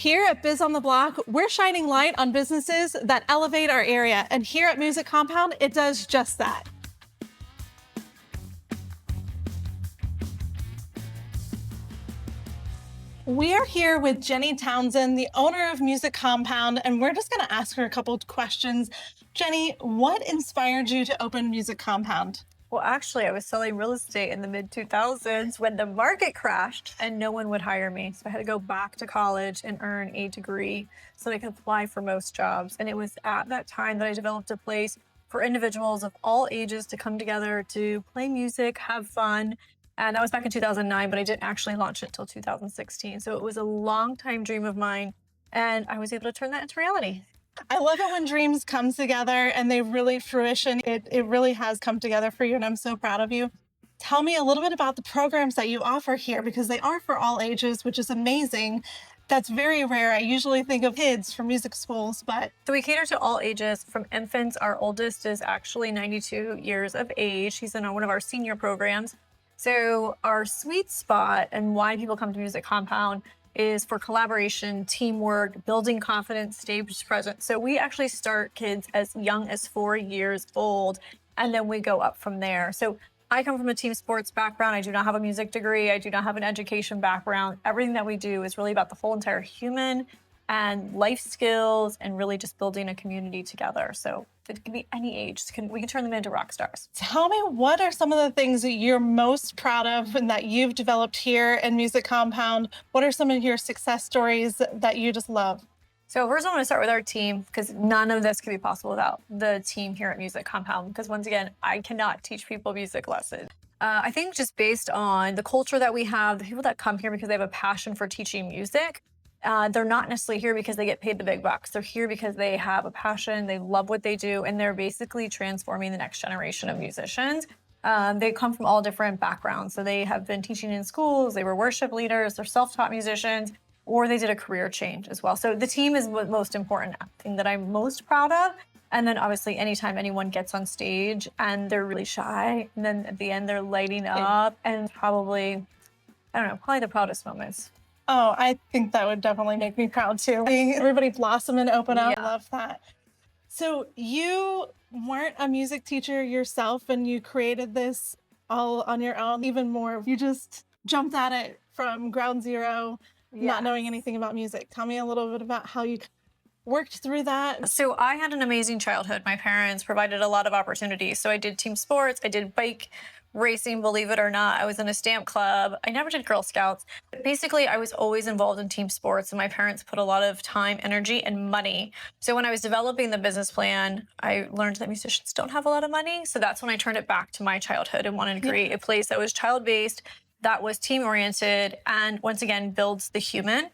Here at Biz on the Block, we're shining light on businesses that elevate our area. And here at Music Compound, it does just that. We are here with Jenny Townsend, the owner of Music Compound, and we're just going to ask her a couple of questions. Jenny, what inspired you to open Music Compound? Well, actually, I was selling real estate in the mid-2000s when the market crashed and no one would hire me. So I had to go back to college and earn a degree so that I could apply for most jobs. And it was at that time that I developed a place for individuals of all ages to come together to play music, have fun. And that was back in 2009, but I didn't actually launch it until 2016. So it was a long time dream of mine. And I was able to turn that into reality. I love it when dreams come together and they really fruition. It really has come together for you, and I'm so proud of you. Tell me a little bit about the programs that you offer here, because they are for all ages, which is amazing. That's very rare. I usually think of kids for music schools, but... So we cater to all ages, from infants. Our oldest is actually 92 years of age. He's in one of our senior programs. So our sweet spot and why people come to Music Compound is for collaboration, teamwork, building confidence, stage presence. So we actually start kids as young as 4 years old, and then we go up from there. So I come from a team sports background. I do not have a music degree. I do not have an education background. Everything that we do is really about the whole entire human and life skills and really just building a community together. So it can be any age. We can turn them into rock stars. Tell me, what are some of the things that you're most proud of and that you've developed here in Music Compound? What are some of your success stories that you just love? So first, I want to start with our team, because none of this could be possible without the team here at Music Compound. Because once again, I cannot teach people music lessons. I think just based on the culture that we have, the people that come here because they have a passion for teaching music, they're not necessarily here because they get paid the big bucks. They're here because they have a passion, they love what they do, and they're basically transforming the next generation of musicians. They come from all different backgrounds. So they have been teaching in schools, they were worship leaders, they're self-taught musicians, or they did a career change as well. So the team is the most important thing that I'm most proud of. And then obviously anytime anyone gets on stage and they're really shy, and then at the end they're lighting up, and probably the proudest moments. Oh, I think that would definitely make me proud too. Seeing everybody blossom and open up. Yeah. I love that. So you weren't a music teacher yourself and you created this all on your own, even more. You just jumped at it from ground zero, not knowing anything about music. Tell me a little bit about how you worked through that. So I had an amazing childhood. My parents provided a lot of opportunities. So I did team sports, I did bike racing, believe it or not. I was in a stamp club. I never did Girl Scouts. But basically, I was always involved in team sports, and my parents put a lot of time, energy, and money. So when I was developing the business plan, I learned that musicians don't have a lot of money. So that's when I turned it back to my childhood and wanted to create a place that was child-based, that was team-oriented, and once again, builds the human.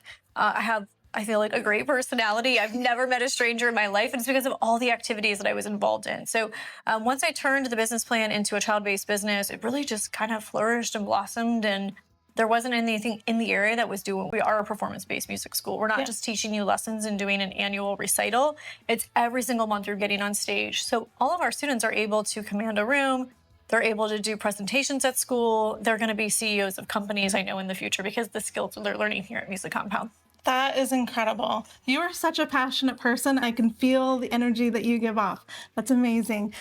I feel like a great personality. I've never met a stranger in my life, and it's because of all the activities that I was involved in. So once I turned the business plan into a child-based business, it really just kind of flourished and blossomed, and there wasn't anything in the area that was doing. We are a performance-based music school. We're not just teaching you lessons and doing an annual recital. It's every single month you're getting on stage. So all of our students are able to command a room. They're able to do presentations at school. They're going to be CEOs of companies, I know, in the future, because the skills they're learning here at Music Compound. That is incredible. You are such a passionate person. I can feel the energy that you give off. That's amazing.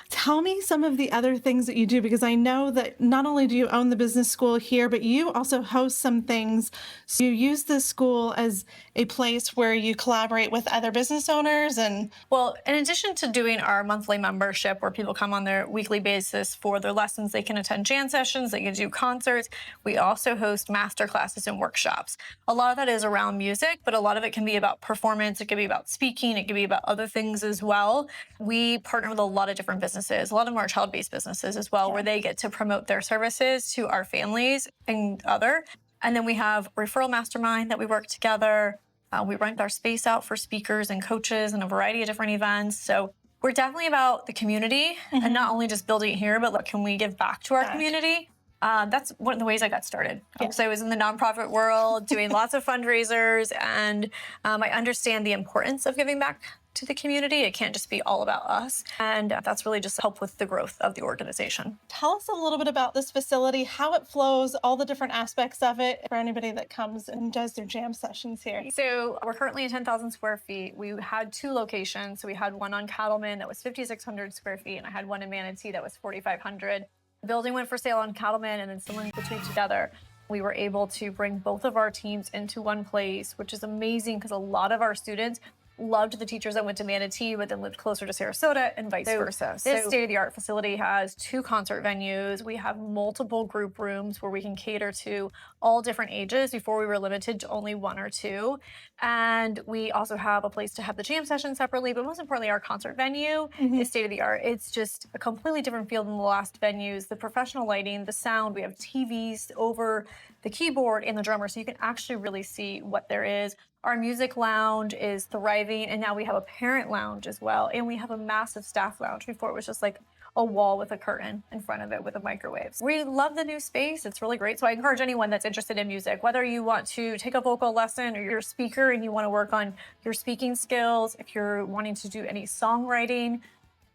Tell me some of the other things that you do, because I know that not only do you own the business school here, but you also host some things. So you use this school as a place where you collaborate with other business owners. And well, in addition to doing our monthly membership where people come on their weekly basis for their lessons, they can attend jam sessions, they can do concerts. We also host master classes and workshops. A lot of that is around music, but a lot of it can be about performance. It can be about speaking. It can be about other things as well. We partner with a lot of different businesses. A lot of them are child-based businesses as well, where they get to promote their services to our families and other. And then we have Referral Mastermind that we work together. We rent our space out for speakers and coaches and a variety of different events. So we're definitely about the community and not only just building it here, but what can we give back to our community? That's one of the ways I got started. So I was in the nonprofit world doing lots of fundraisers, and I understand the importance of giving back to the community. It can't just be all about us. And that's really just help with the growth of the organization. Tell us a little bit about this facility, how it flows, all the different aspects of it for anybody that comes and does their jam sessions here. So we're currently at 10,000 square feet. We had 2 locations. So we had one on Cattleman that was 5,600 square feet, and I had one in Manatee that was 4,500. The building went for sale on Cattleman, and then someone put the two together. We were able to bring both of our teams into one place, which is amazing because a lot of our students loved the teachers that went to Manatee, but then lived closer to Sarasota and vice versa. This state-of-the-art facility has 2 concert venues. We have multiple group rooms where we can cater to all different ages. Before we were limited to only 1 or 2. And we also have a place to have the jam session separately, but most importantly, our concert venue is state-of-the-art. It's just a completely different feel than the last venues. The professional lighting, the sound, we have TVs over the keyboard and the drummer, so you can actually really see what there is. Our music lounge is thriving, and now we have a parent lounge as well, and we have a massive staff lounge. Before it was just like a wall with a curtain in front of it with a microwave. We love the new space. It's really great. So I encourage anyone that's interested in music, whether you want to take a vocal lesson or you're a speaker and you want to work on your speaking skills, if you're wanting to do any songwriting,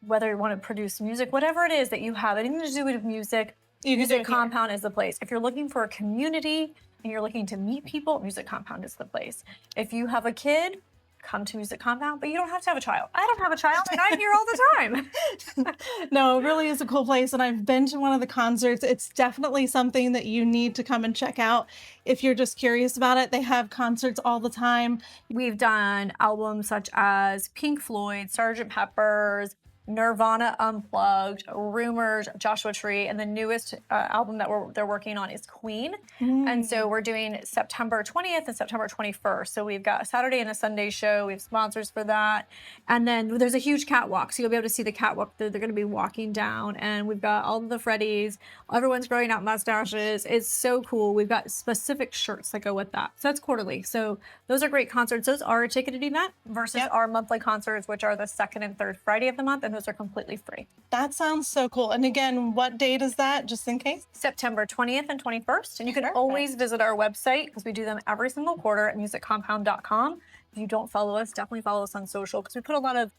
whether you want to produce music, whatever it is that you have, anything to do with music, Music Compound is the place. If you're looking for a community and you're looking to meet people, Music Compound is the place. If you have a kid, come to Music Compound, but you don't have to have a child. I don't have a child, and I'm here all the time. No, it really is a cool place, and I've been to one of the concerts. It's definitely something that you need to come and check out if you're just curious about it. They have concerts all the time. We've done albums such as Pink Floyd, Sgt. Pepper's, Nirvana Unplugged, Rumors, Joshua Tree, and the newest album that they're working on is Queen. And so we're doing September 20th and September 21st. So we've got a Saturday and a Sunday show. We have sponsors for that. And then there's a huge catwalk. So you'll be able to see the catwalk that they're going to be walking down. And we've got all of the Freddies. Everyone's growing out mustaches. It's so cool. We've got specific shirts that go with that. So that's quarterly. So those are great concerts. Those are a ticketed event versus our monthly concerts, which are the 2nd and 3rd Friday of the month. And those are completely free. That sounds so cool. And again, what date is that, just in case? September 20th and 21st. And you can always visit our website because we do them every single quarter at musiccompound.com. If you don't follow us, definitely follow us on social because we put a lot of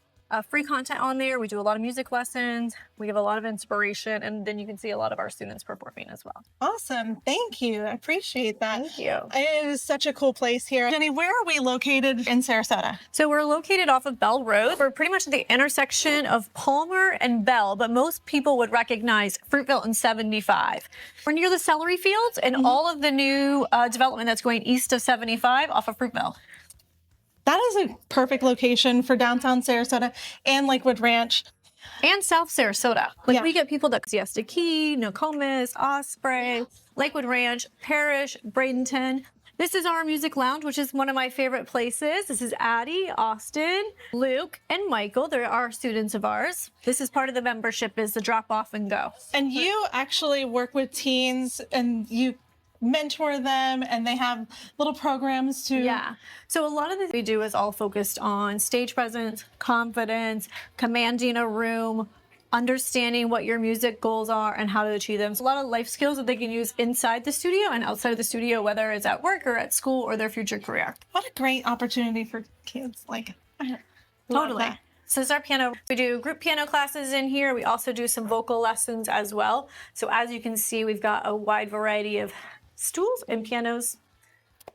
free content on there. We do a lot of music lessons. We give a lot of inspiration, and then you can see a lot of our students performing as well. Awesome. Thank you. I appreciate that. Thank you. It is such a cool place here. Jenny, where are we located in Sarasota? So we're located off of Bell Road. We're pretty much at the intersection of Palmer and Bell, but most people would recognize Fruitville and 75. We're near the celery fields and all of the new development that's going east of 75 off of Fruitville. That is a perfect location for downtown Sarasota and Lakewood Ranch. And South Sarasota. We get people that Siesta Key, Nokomis, Osprey, Lakewood Ranch, Parrish, Bradenton. This is our music lounge, which is one of my favorite places. This is Addie, Austin, Luke, and Michael. They're our students of ours. This is part of the membership, is the drop off and go. And you actually work with teens and you mentor them, and they have little programs to... Yeah. So a lot of the we do is all focused on stage presence, confidence, commanding a room, understanding what your music goals are and how to achieve them. So a lot of life skills that they can use inside the studio and outside of the studio, whether it's at work or at school or their future career. What a great opportunity for kids. Totally. So this is our piano. We do group piano classes in here. We also do some vocal lessons as well. So as you can see, we've got a wide variety of stools and pianos.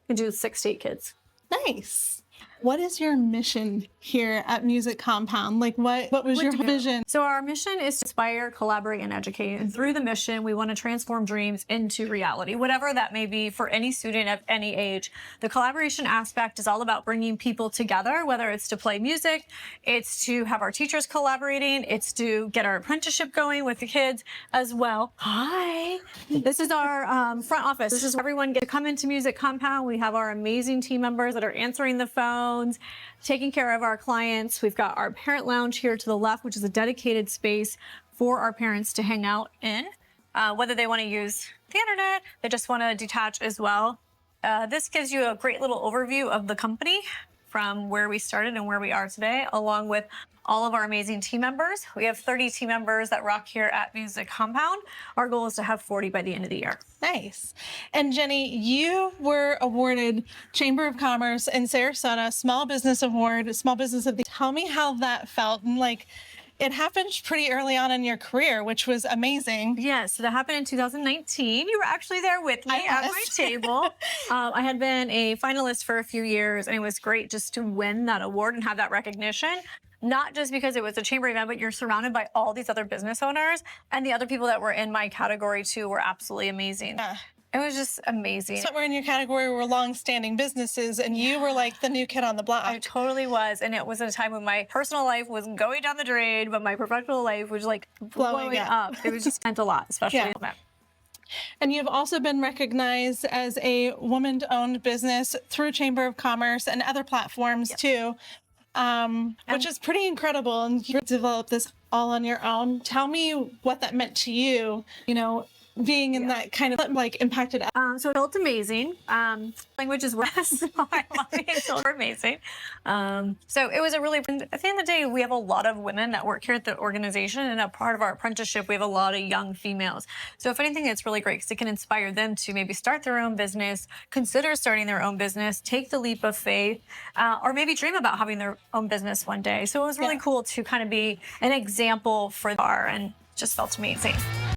We do 6 to 8 kids. Nice. What is your mission here at Music Compound? What was your vision? So our mission is to inspire, collaborate, and educate. And through the mission, we want to transform dreams into reality, whatever that may be for any student of any age. The collaboration aspect is all about bringing people together, whether it's to play music, it's to have our teachers collaborating, it's to get our apprenticeship going with the kids as well. Hi. This is our front office. This is where everyone gets to come into Music Compound. We have our amazing team members that are answering the phone, taking care of our clients. We've got our parent lounge here to the left, which is a dedicated space for our parents to hang out in, whether they want to use the internet, they just want to detach as well. This gives you a great little overview of the company from where we started and where we are today, along with all of our amazing team members. We have 30 team members that rock here at Music Compound. Our goal is to have 40 by the end of the year. Nice. And Jenny, you were awarded Chamber of Commerce in Sarasota Small Business Award, Small Business of the. Tell me how that felt. And like, it happened pretty early on in your career, which was amazing. Yes, so that happened in 2019. You were actually there with me at my table. I had been a finalist for a few years, and it was great just to win that award and have that recognition. Not just because it was a chamber event, but you're surrounded by all these other business owners, and the other people that were in my category too were absolutely amazing. Yeah. It was just amazing. So we're in your category were long-standing businesses, and you were like the new kid on the block. I totally was, and it was a time when my personal life was going down the drain, but my professional life was like blowing up. It was just meant a lot, especially in that. And you've also been recognized as a woman-owned business through Chamber of Commerce and other platforms too, which is pretty incredible. And you developed this all on your own. Tell me what that meant to you, you know, being in that kind of like impacted. So it felt amazing. Language is less. I love it. So amazing. So it was a really, at the end of the day, we have a lot of women that work here at the organization, and a part of our apprenticeship, we have a lot of young females. So if anything, it's really great because it can inspire them to maybe start their own business, consider starting their own business, take the leap of faith, or maybe dream about having their own business one day. So it was really cool to kind of be an example for our, and just felt amazing.